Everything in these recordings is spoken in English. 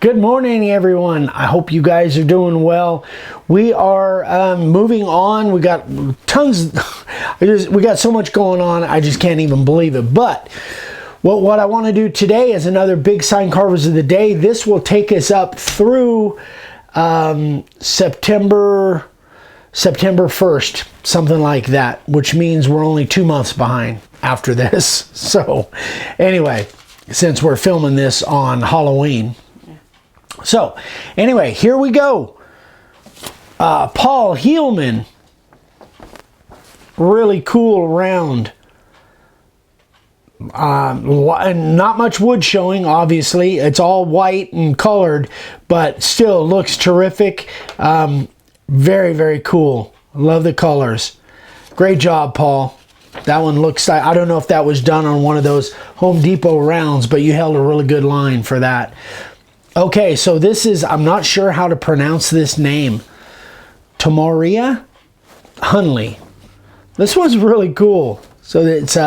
Good morning, everyone. I hope you guys are doing well. We are moving on. We got tons. We got so much going on. I just can't even believe it. But what I want to do today is another big sign carvers of the day. This will take us up through September 1st, something like that, which means we're only 2 months behind after this. So anyway, since we're filming this on Halloween. So, anyway, here we go. Paul Heilmann. Really cool round. Not much wood showing, obviously. It's all white and colored, but still looks terrific. Very, very cool. Love the colors. Great job, Paul. That one looks like, I don't know if that was done on one of those Home Depot rounds, but you held a really good line for that. Okay, so this is, I'm not sure how to pronounce this name. Tomoria Hunley. This one's really cool. So it's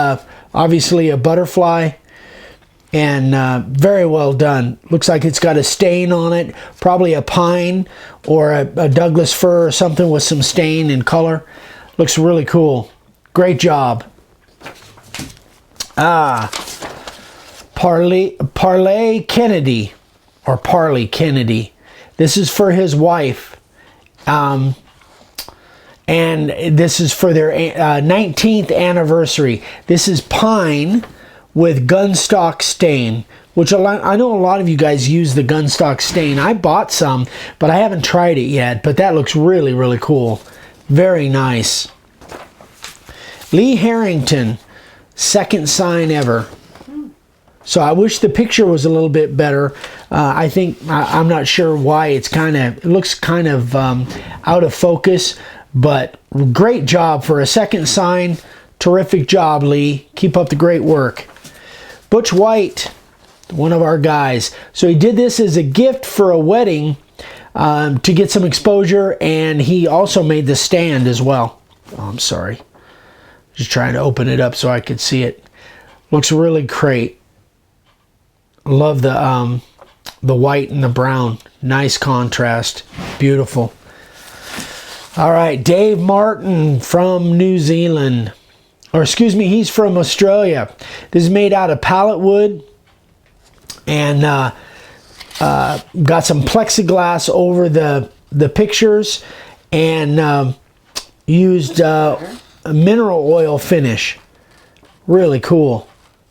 obviously a butterfly and very well done. Looks like it's got a stain on it, probably a pine or a Douglas fir or something with some stain and color. Looks really cool. Great job. Parley Kennedy. Or Parley Kennedy. This is for his wife. And this is for their 19th anniversary. This is pine with gunstock stain, which I know a lot of you guys use the gunstock stain. I bought some, but I haven't tried it yet. But that looks really, really cool. Very nice. Lea Harrington, second sign ever. So I wish the picture was a little bit better. I think, I'm not sure why it looks kind of out of focus, but great job for a second sign. Terrific job, Lee. Keep up the great work. Butch White, one of our guys. So he did this as a gift for a wedding to get some exposure, and he also made the stand as well. Oh, I'm sorry. Just trying to open it up so I could see it. Looks really great. Love the white and the brown. Nice contrast. Beautiful. All right, Dave Martin from New Zealand. Or excuse me, he's from Australia. This is made out of pallet wood. And got some plexiglass over the pictures. And used a mineral oil finish. Really cool.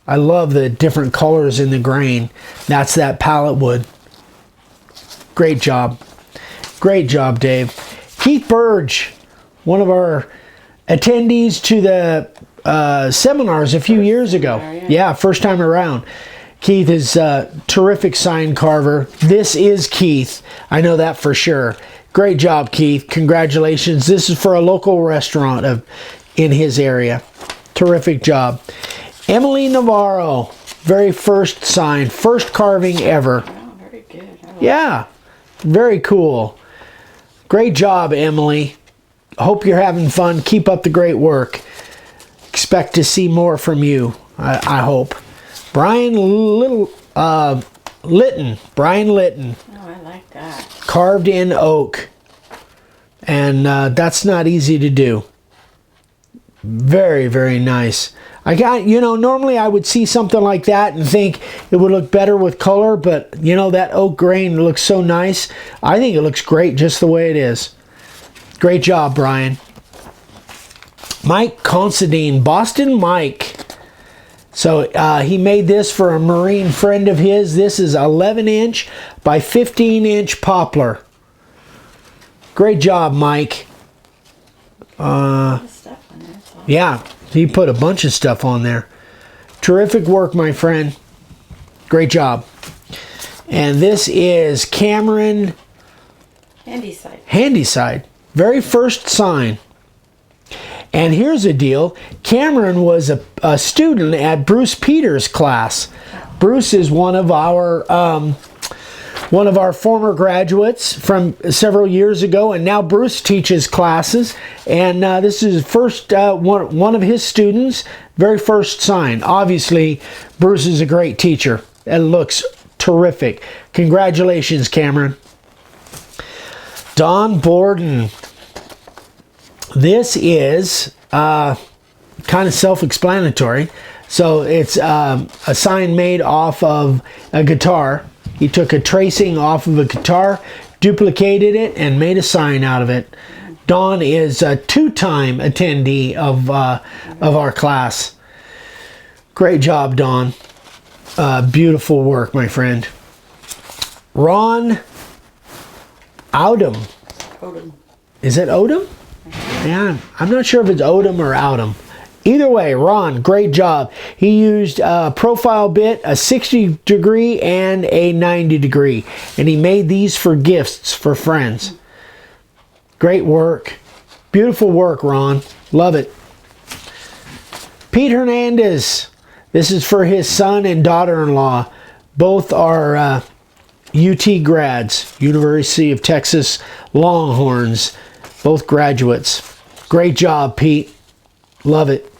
I love the different colors in the grain. That's that pallet wood. Great job. Great job, Dave. Keith Birch, one of our attendees to the seminars a few years ago. Yeah, first time around. Keith is a terrific sign carver. This is Keith. I know that for sure. Great job, Keith. Congratulations. This is for a local restaurant in his area. Terrific job. Emilie Navarro, very first sign, first carving ever. Oh, very good. Yeah, very cool. Great job, Emily. Hope you're having fun. Keep up the great work. Expect to see more from you, I hope. Bryan Litton. Bryan Litton. Oh, I like that. Carved in oak. And that's not easy to do. Very, very nice. Normally I would see something like that and think it would look better with color, but, that oak grain looks so nice. I think it looks great just the way it is. Great job, Brian. Mike Constantine, Boston Mike. So he made this for a Marine friend of his. This is 11-inch by 15-inch poplar. Great job, Mike. Yeah. He put a bunch of stuff on there. Terrific work, my friend. Great job. And this is Cameron. Handyside. Handyside. Very first sign. And here's the deal. Cameron was a student at Bruce Peters' class. Bruce is one of our former graduates from several years ago, and now Bruce teaches classes, and this is first one of his students, very first sign. Obviously, Bruce is a great teacher. It looks terrific. Congratulations, Cameron. Don Borden. This is kind of self-explanatory. So it's a sign made off of a guitar. He took a tracing off of a guitar, duplicated it, and made a sign out of it. Don is a two-time attendee of our class. Great job, Don. Beautiful work, my friend. Ron Odom. Is it Odom? Yeah, I'm not sure if it's Odom or Odom. Either way, Ron, great job. He used a profile bit, a 60 degree and a 90 degree. And he made these for gifts for friends. Great work. Beautiful work, Ron. Love it. Pete Hernandez. This is for his son and daughter-in-law. Both are UT grads. University of Texas Longhorns. Both graduates. Great job, Pete. Love it.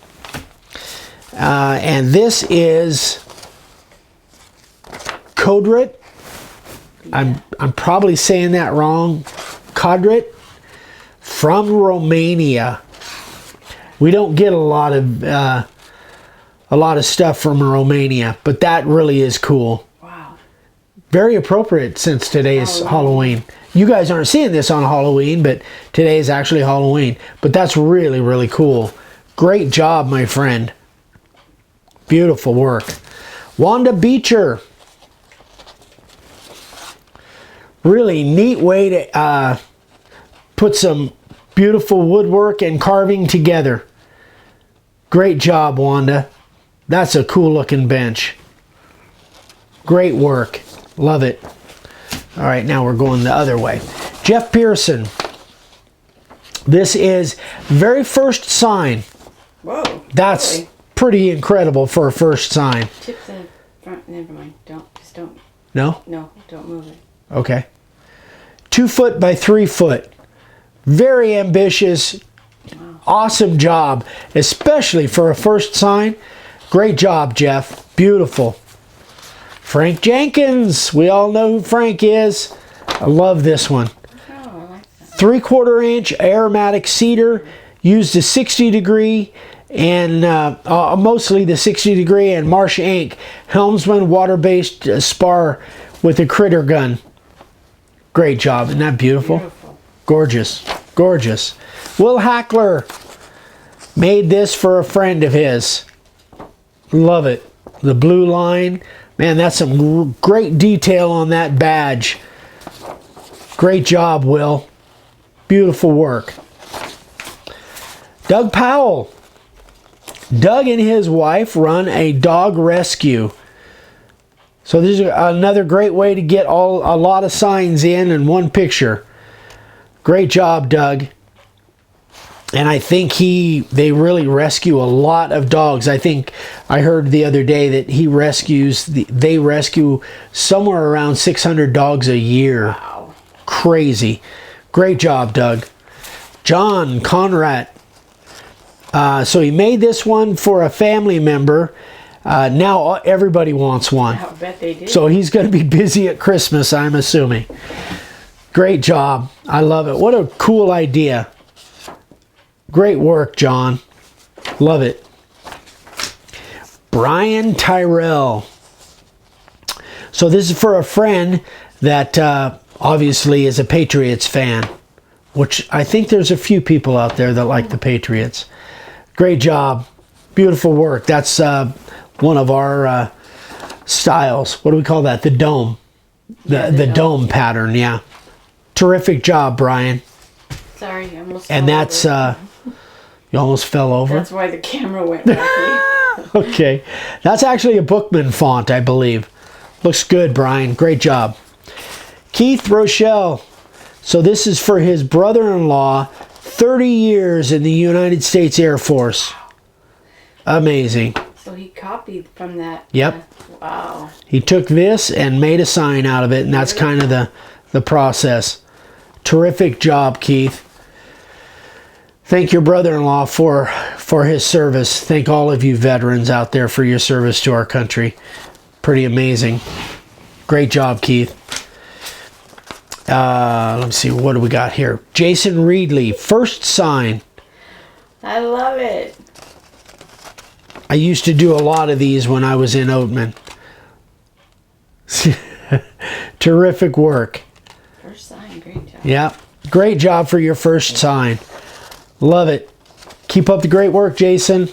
And this is Kodrit. I'm probably saying that wrong. Kodrit from Romania. We don't get a lot of stuff from Romania, but that really is cool. Wow. Very appropriate since today is Halloween. You guys aren't seeing this on Halloween, but today is actually Halloween. But that's really, really cool. Great job, my friend. Beautiful work. Wanda Beecher. Really neat way to put some beautiful woodwork and carving together. Great job, Wanda. That's a cool looking bench. Great work. Love it. All right, now we're going the other way. Jeff Pearson. This is very first sign. Whoa. That's really? Pretty incredible for a first sign. Tip the front. Never mind. Just don't. No? No, don't move it. Okay. 2 foot by 3 foot. Very ambitious. Wow. Awesome job, especially for a first sign. Great job, Jeff. Beautiful. Frank Jenkins. We all know who Frank is. I love this one. Oh, I like that. 3/4 inch aromatic cedar. Used a 60 degree and mostly the 60 degree and Marsh Inc. Helmsman water-based spar with a critter gun. Great job. Isn't that beautiful? Beautiful. Gorgeous. Gorgeous. Will Hackler made this for a friend of his. Love it. The blue line. Man, that's some great detail on that badge. Great job, Will. Beautiful work. Doug Powell. Doug and his wife run a dog rescue. So this is another great way to get a lot of signs in one picture. Great job, Doug. And I think they really rescue a lot of dogs. I think I heard the other day that they rescue somewhere around 600 dogs a year. Wow. Crazy. Great job, Doug. John Conrad. So he made this one for a family member. Now everybody wants one. I bet they do. So he's going to be busy at Christmas, I'm assuming. Great job. I love it. What a cool idea. Great work, John. Love it. Bryan Tyrell. So this is for a friend that obviously is a Patriots fan, which I think there's a few people out there that like the Patriots. Great job. Beautiful work. That's one of our styles. What do we call that? The dome. The dome pattern, yeah. Terrific job, Bryan. Sorry, I almost And fell that's, over. you almost fell over? That's why the camera went back. Okay. That's actually a Bookman font, I believe. Looks good, Bryan. Great job. Keith Rochelle. So this is for his brother-in-law, 30 years in the United States Air Force. Amazing. So he copied from that. Yep. Wow. He took this and made a sign out of it, and that's kind of the process. Terrific job, Keith. Thank your brother-in-law for his service. Thank all of you veterans out there for your service to our country. Pretty amazing. Great job, Keith. Let me see, what do we got here? Jason Reedley, first sign. I love it. I used to do a lot of these when I was in Oatman. Terrific work. First sign, great job. Yeah, great job for your first sign. Love it. Keep up the great work, Jason.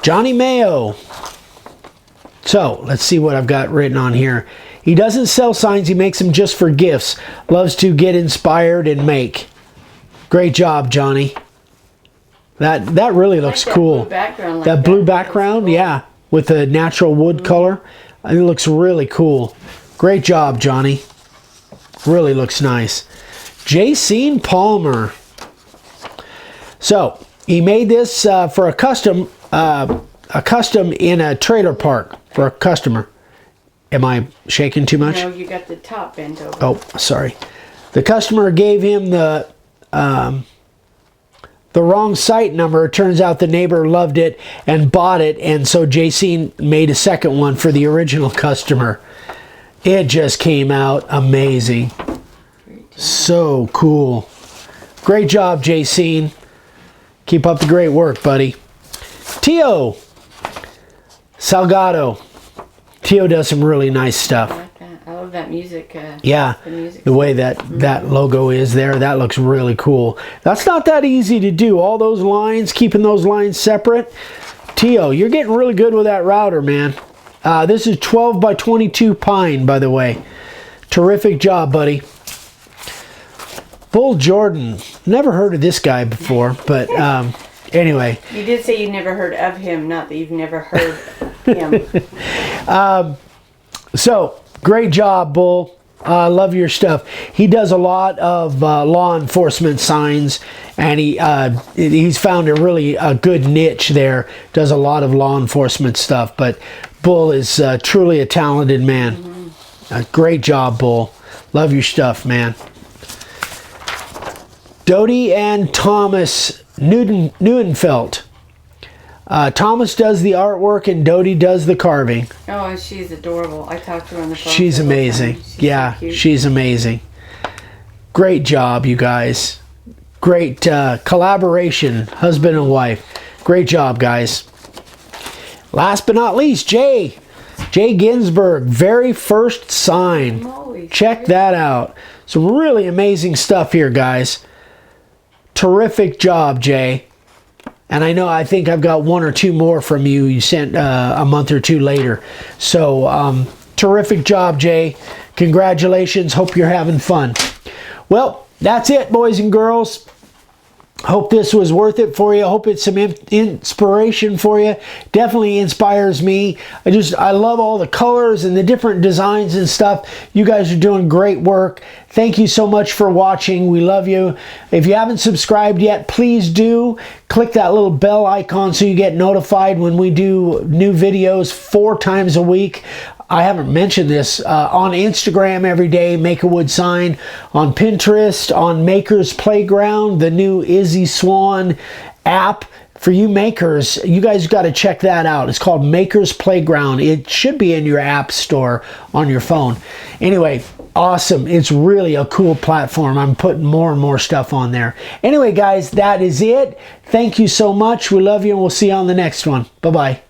Johnny Mayo. So, let's see what I've got written on here. He doesn't sell signs, he makes them just for gifts. Loves to get inspired and make. Great job, Johnny. That really looks cool. Blue background That blue background, yeah, with the natural wood color. It looks really cool. Great job, Johnny. Really looks nice. Jaysene Palmer. So, he made this for a custom in a trailer park for a customer. Am I shaking too much? No, you got the top bent over. Oh, sorry. The customer gave him the wrong site number. It turns out the neighbor loved it and bought it, and so Jaysene made a second one for the original customer. It just came out amazing. So cool. Great job, Jaysene. Keep up the great work, buddy. Tio Salgado. Tio does some really nice stuff. I like that. I love that music. Yeah, the way that logo is there, that looks really cool. That's not that easy to do. All those lines, keeping those lines separate. Tio, you're getting really good with that router, man. This is 12 by 22 pine, by the way. Terrific job, buddy. Bull Jordan. Never heard of this guy before, but anyway. You did say you never heard of him, not that you've never heard him. So, great job, Bull. I love your stuff. He does a lot of law enforcement signs, and he's found a good niche there. Does a lot of law enforcement stuff, but Bull is truly a talented man. Great job, Bull. Love your stuff, man. Dodie and Thomas Neuenfeld. Thomas does the artwork and Dodie does the carving. Oh, and she's adorable. I talked to her on the phone. She's amazing. Yeah, so she's amazing. Great job, you guys. Great collaboration, husband and wife. Great job, guys. Last but not least, Jay Ginsburg, very first sign. Check that out. Some really amazing stuff here, guys. Terrific job, Jay. And I think I've got one or two more from you. You sent a month or two later. So, terrific job, Jay. Congratulations. Hope you're having fun. Well, that's it, boys and girls. Hope this was worth it for you. Hope it's some inspiration for you. Definitely inspires me. I love all the colors and the different designs and stuff. You guys are doing great work. Thank you so much for watching. We love you. If you haven't subscribed yet, please do. Click that little bell icon so you get notified when we do new videos 4 times a week. I haven't mentioned this, on Instagram every day, Make a Wood Sign, on Pinterest, on Maker's Playground, the new Izzy Swan app. For you makers, you guys got to check that out. It's called Maker's Playground. It should be in your app store on your phone. Anyway, awesome. It's really a cool platform. I'm putting more and more stuff on there. Anyway, guys, that is it. Thank you so much. We love you, and we'll see you on the next one. Bye-bye.